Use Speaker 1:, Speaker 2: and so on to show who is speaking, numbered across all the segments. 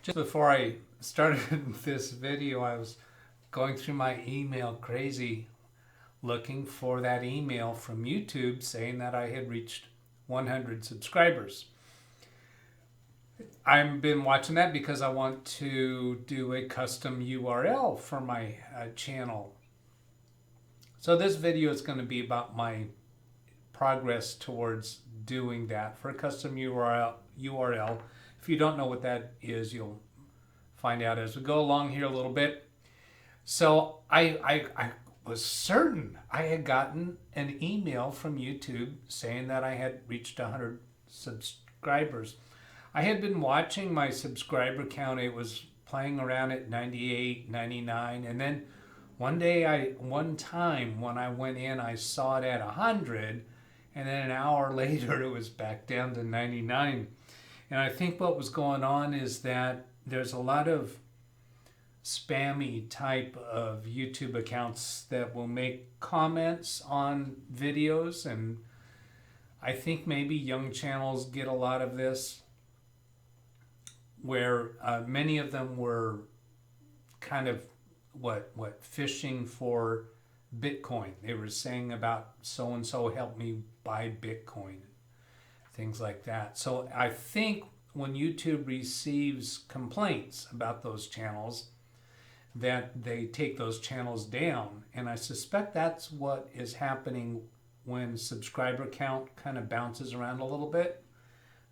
Speaker 1: Just before I started this video, I was going through my email crazy, looking for that email from YouTube saying that I had reached 100 subscribers. I've been watching that because I want to do a custom URL for my channel. So this video is going to be about my progress towards doing that for a custom URL. If you don't know what that is, you'll find out as we go along here a little bit. So I was certain I had gotten an email from YouTube saying that I had reached 100 subscribers. I had been watching my subscriber count. It was playing around at 98, 99, and then one time when I went in, I saw it at 100, and then an hour later it was back down to 99. And I think what was going on is that there's a lot of spammy type of YouTube accounts that will make comments on videos, and I think maybe young channels get a lot of this, where many of them were kind of fishing for Bitcoin. They were saying about so and so helped me buy Bitcoin, things like that. So I think when YouTube receives complaints about those channels, that they take those channels down. And I suspect that's what is happening when subscriber count kind of bounces around a little bit.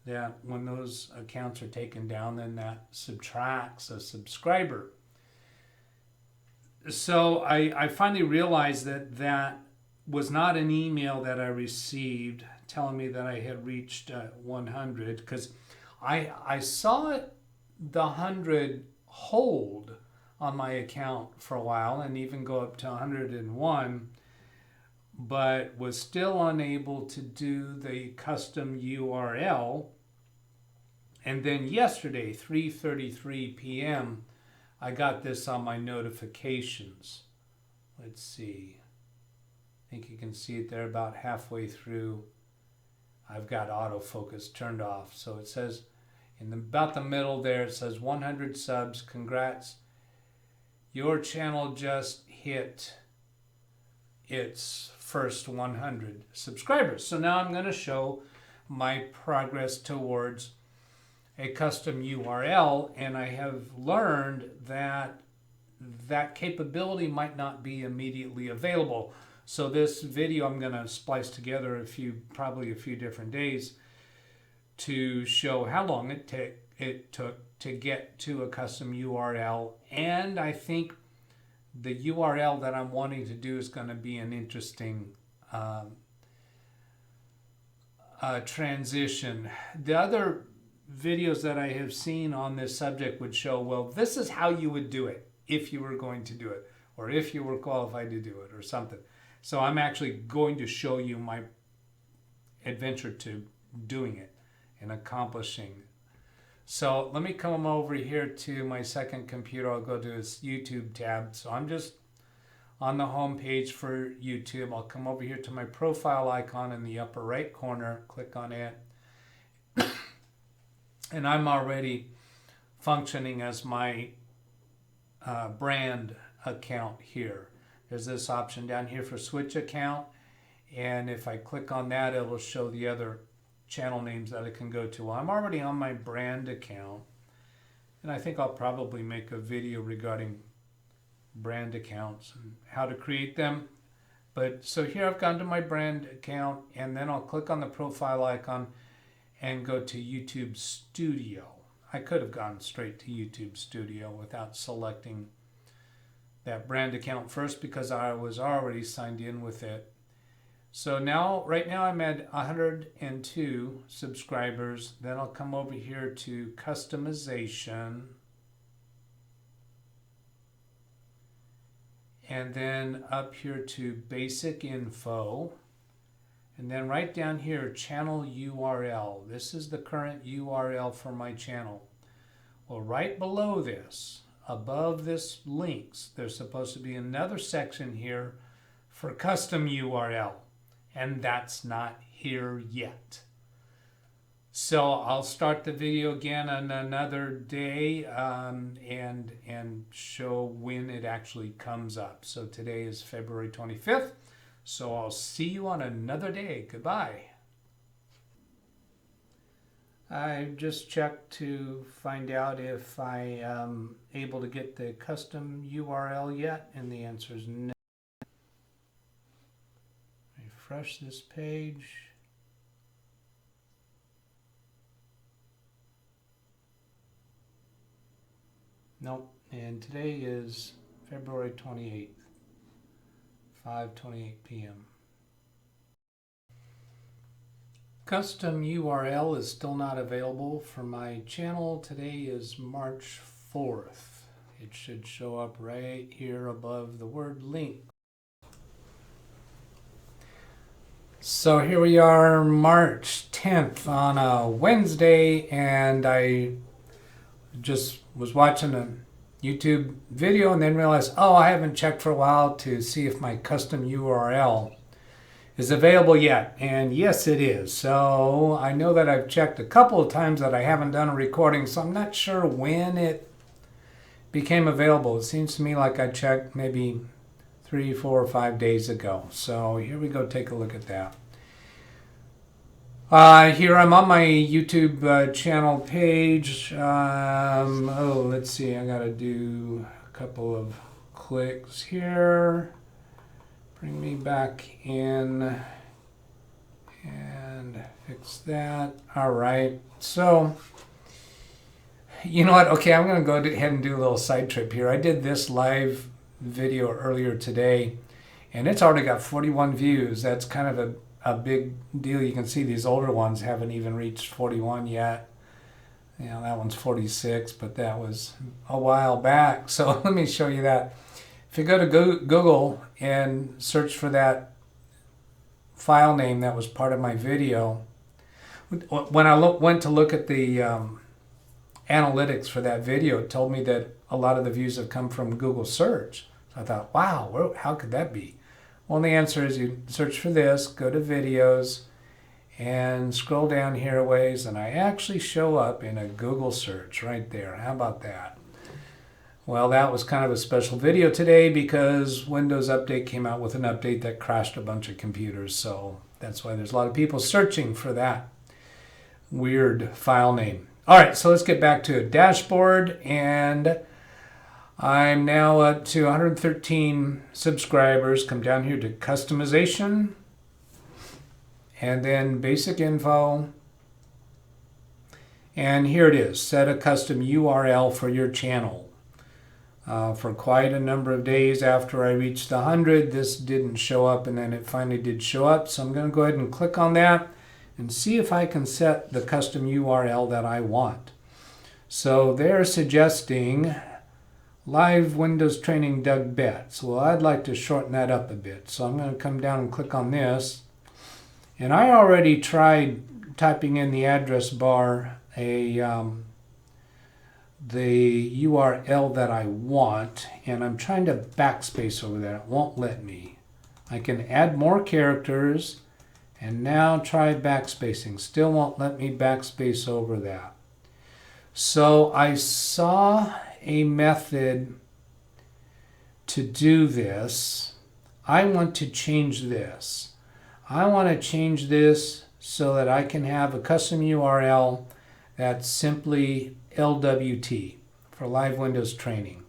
Speaker 1: That when those accounts are taken down, then that subtracts a subscriber. So I finally realized that that was not an email that I received telling me that I had reached 100, because I saw the 100 hold on my account for a while and even go up to 101, but was still unable to do the custom URL. And then yesterday, 3:33 p.m., I got this on my notifications. Let's see. I think you can see it there about halfway through. I've got autofocus turned off. So it says, about the middle there, it says 100 subs. Congrats. Your channel just hit its first 100 subscribers. So now I'm going to show my progress towards a custom URL, and I have learned that that capability might not be immediately available. So this video I'm going to splice together probably a few different days to show how long it took to get to a custom URL. And I think the URL that I'm wanting to do is going to be an interesting transition. The other videos that I have seen on this subject would show, well, this is how you would do it if you were going to do it, or if you were qualified to do it, or something. So I'm actually going to show you my adventure to doing it and accomplishing it. So let me come over here to my second computer. I'll go to this YouTube tab. So I'm just on the home page for YouTube. I'll come over here to my profile icon in the upper right corner, click on it. And I'm already functioning as my brand account here. There's this option down here for switch account. And if I click on that, it will show the other channel names that I can go to. Well, I'm already on my brand account. And I think I'll probably make a video regarding brand accounts and how to create them. But so here I've gone to my brand account, and then I'll click on the profile icon and go to YouTube Studio. I could have gone straight to YouTube Studio without selecting that brand account first because I was already signed in with it. So now, right now I'm at 102 subscribers. Then I'll come over here to customization. And then up here to basic info. And then right down here, channel URL. This is the current URL for my channel. Well, right below this, above this links, there's supposed to be another section here for custom URL. And that's not here yet. So I'll start the video again on another day and show when it actually comes up. So today is February 25th. So I'll see you on another day. Goodbye. I just checked to find out if I am able to get the custom URL yet, and the answer is no. Refresh this page. Nope, and today is February 28th, 5:28 p.m. Custom URL is still not available for my channel. Today is March 4th. It should show up right here above the word link. So here we are, March 10th on a Wednesday, and I just was watching a YouTube video and then realized, oh, I haven't checked for a while to see if my custom URL is available yet. And yes, it is. So I know that I've checked a couple of times that I haven't done a recording, so I'm not sure when it became available. It seems to me like I checked maybe 3, 4, or 5 days ago. So here we go, take a look at that. Here I'm on my YouTube channel page. Let's see, I gotta do a couple of clicks here. Bring me back in and fix that. All right, so you know what? Okay, I'm gonna go ahead and do a little side trip here. I did this live video earlier today, and it's already got 41 views. That's kind of a big deal. You can see these older ones haven't even reached 41 yet. You know, that one's 46, but that was a while back. So let me show you that. If you go to Google and search for that file name that was part of my video, when I went to look at the analytics for that video, it told me that a lot of the views have come from Google search. So I thought, wow, how could that be? Well, the answer is you search for this, go to videos, and scroll down here a ways, and I actually show up in a Google search right there. How about that? Well, that was kind of a special video today because Windows Update came out with an update that crashed a bunch of computers. So that's why there's a lot of people searching for that weird file name. All right, so let's get back to a dashboard, and I'm now up to 113 subscribers. Come down here to customization, and then basic info. And here it is, set a custom URL for your channel. For quite a number of days after I reached 100, this didn't show up, and then it finally did show up. So I'm going to go ahead and click on that and see if I can set the custom URL that I want. So they're suggesting LiveWindowsTraining-DougBetts. Well, I'd like to shorten that up a bit. So I'm going to come down and click on this. And I already tried typing in the address bar the URL that I want, and I'm trying to backspace over there. It won't let me. I can add more characters and now try backspacing. Still won't let me backspace over that. So I saw a method to do this. I want to change this. I want to change this so that I can have a custom URL that's simply LWT for Live Windows Training.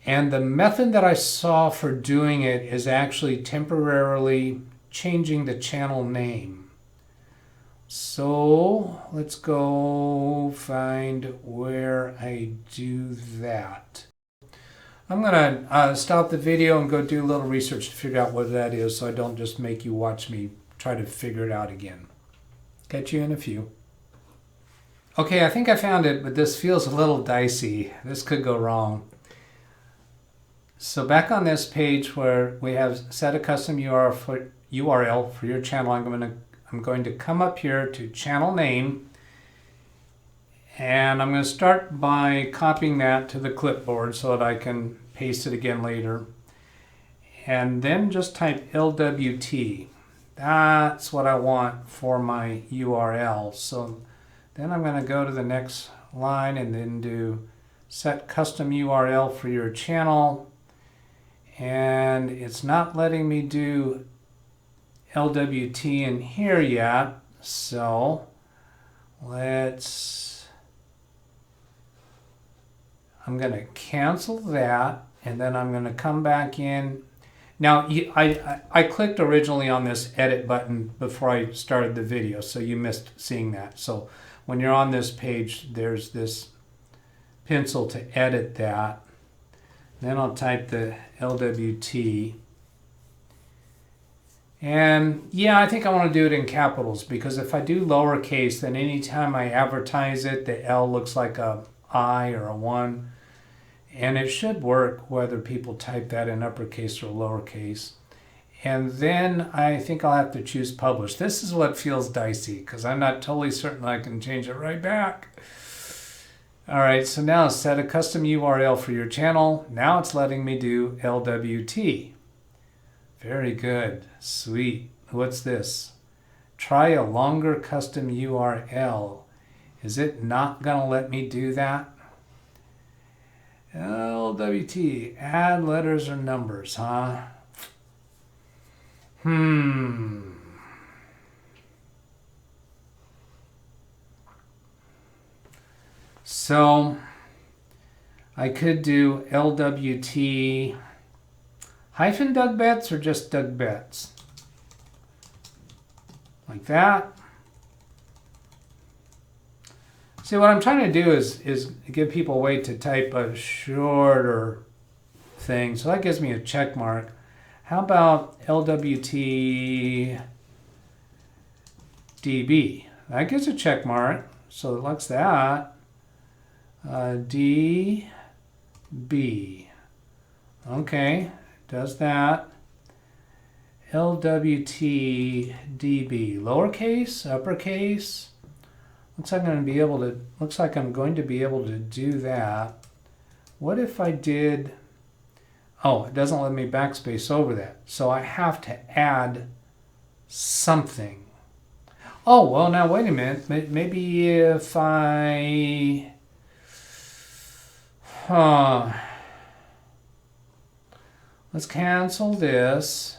Speaker 1: And the method that I saw for doing it is actually temporarily changing the channel name. So let's go find where I do that. I'm going to stop the video and go do a little research to figure out what that is, so I don't just make you watch me try to figure it out again. Catch you in a few. Okay, I think I found it, but this feels a little dicey. This could go wrong. So back on this page where we have set a custom URL for your channel, I'm going to come up here to channel name, and I'm going to start by copying that to the clipboard so that I can paste it again later. And then just type LWT. That's what I want for my URL. So then I'm going to go to the next line and then do set custom URL for your channel. And it's not letting me do LWT in here yet. So I'm going to cancel that, and then I'm going to come back in. Now, I clicked originally on this edit button before I started the video, so you missed seeing that. So when you're on this page, there's this pencil to edit that. Then I'll type the LWT. And yeah, I think I want to do it in capitals, because if I do lowercase, then anytime I advertise it, the L looks like a I or a 1. And it should work whether people type that in uppercase or lowercase. And then I think I'll have to choose publish. This is what feels dicey, because I'm not totally certain I can change it right back. All right, so now set a custom URL for your channel. Now it's letting me do LWT. Very good. Sweet. What's this? Try a longer custom URL. Is it not going to let me do that? LWT. Add letters or numbers, huh? So I could do LWT hyphen DougBetts or just DougBetts. Like that. See, what I'm trying to do is give people a way to type a shorter thing. So that gives me a check mark. How about LWT DB? That gives a check mark. So it looks that. DB. Okay, does that. LWT DB. Lowercase, uppercase. Looks like I'm going to be able to do that. What if I did, oh, it doesn't let me backspace over that. So I have to add something. Oh, well, now wait a minute. Maybe if let's cancel this.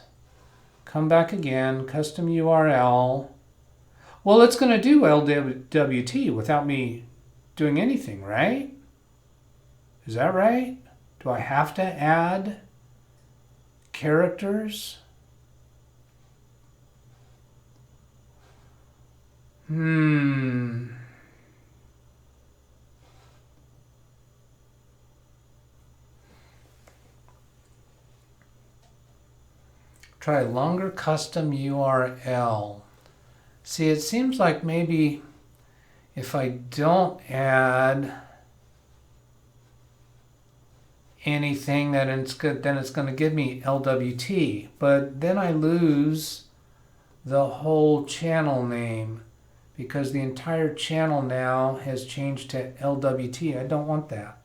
Speaker 1: Come back again, custom URL. Well, it's going to do LWT without me doing anything, right? Is that right? Do I have to add characters? Try longer custom URL. See, it seems like maybe if I don't add anything, then it's going to give me LWT. But then I lose the whole channel name, because the entire channel now has changed to LWT. I don't want that.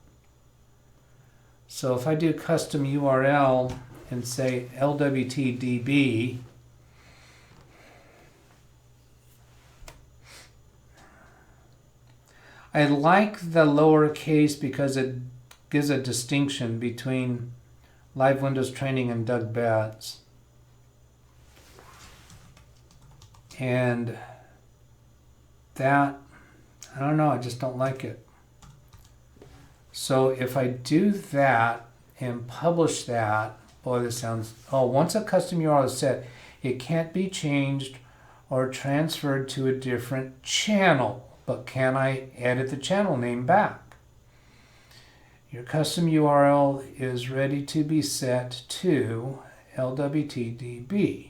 Speaker 1: So if I do custom URL and say LWTDB, I like the lowercase because it gives a distinction between Live Windows Training and DougBetts. And that, I don't know, I just don't like it. So if I do that and publish that, boy, this sounds, oh, once a custom URL is set, it can't be changed or transferred to a different channel. But can I edit the channel name back? Your custom URL is ready to be set to LWTDB.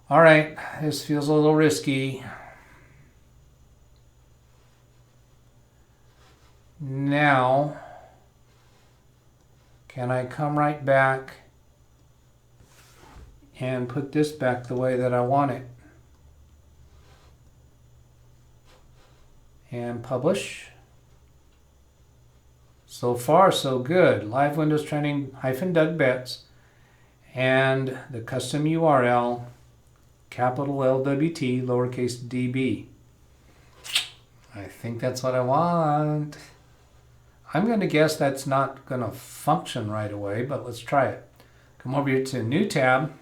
Speaker 1: All right, this feels a little risky. Now, can I come right back and put this back the way that I want it? And publish. So far, so good. Live Windows Training-DougBetts. and the custom URL, capital LWT, lowercase db. I think that's what I want. I'm going to guess that's not going to function right away, but let's try it. Come over here to new tab,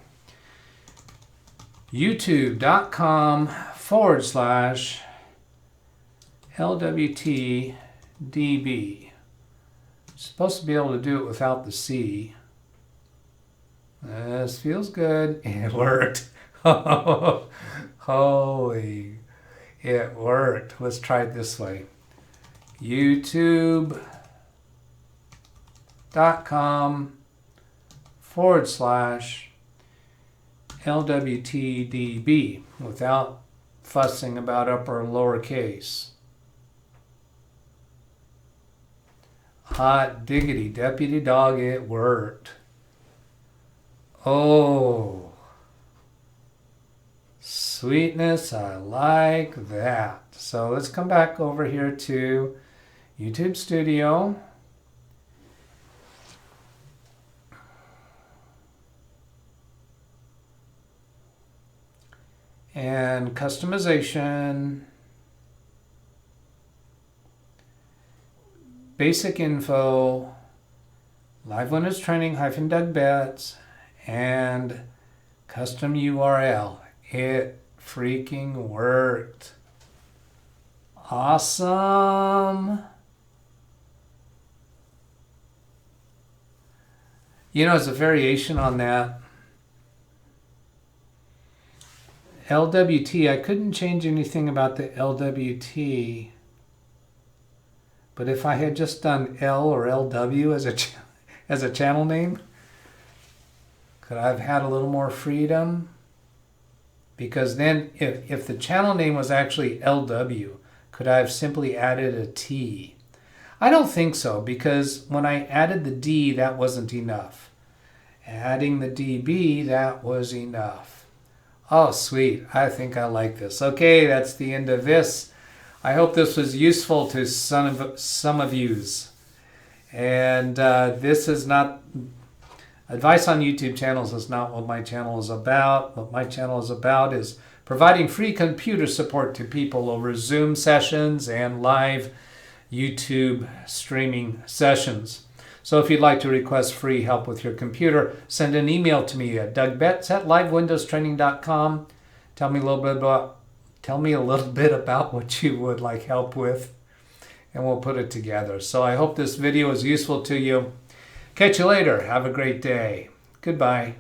Speaker 1: youtube.com/LWTDB. Supposed to be able to do it without the C. This feels good. It worked. Holy, it worked. Let's try it this way. youtube.com/LWTDB without fussing about upper or lower case. Hot diggity, deputy dog, it worked. Oh, sweetness, I like that. So let's come back over here to YouTube Studio. And customization. Basic info. Live Windows Training-DougBetts. And custom URL. It freaking worked. Awesome. You know, as a variation on that, LWT, I couldn't change anything about the LWT, but if I had just done L or LW as a channel name, could I have had a little more freedom? Because then if the channel name was actually LW, could I have simply added a T? I don't think so, because when I added the D, that wasn't enough. Adding the DB, that was enough. Oh, sweet. I think I like this. Okay, that's the end of this. I hope this was useful to some of yous. And this is not... Advice on YouTube channels is not what my channel is about. What my channel is about is providing free computer support to people over Zoom sessions and live YouTube streaming sessions. So if you'd like to request free help with your computer, send an email to me at DougBetts@LiveWindowsTraining.com. Tell me a little bit about what you would like help with, and we'll put it together. So I hope this video is useful to you. Catch you later. Have a great day. Goodbye.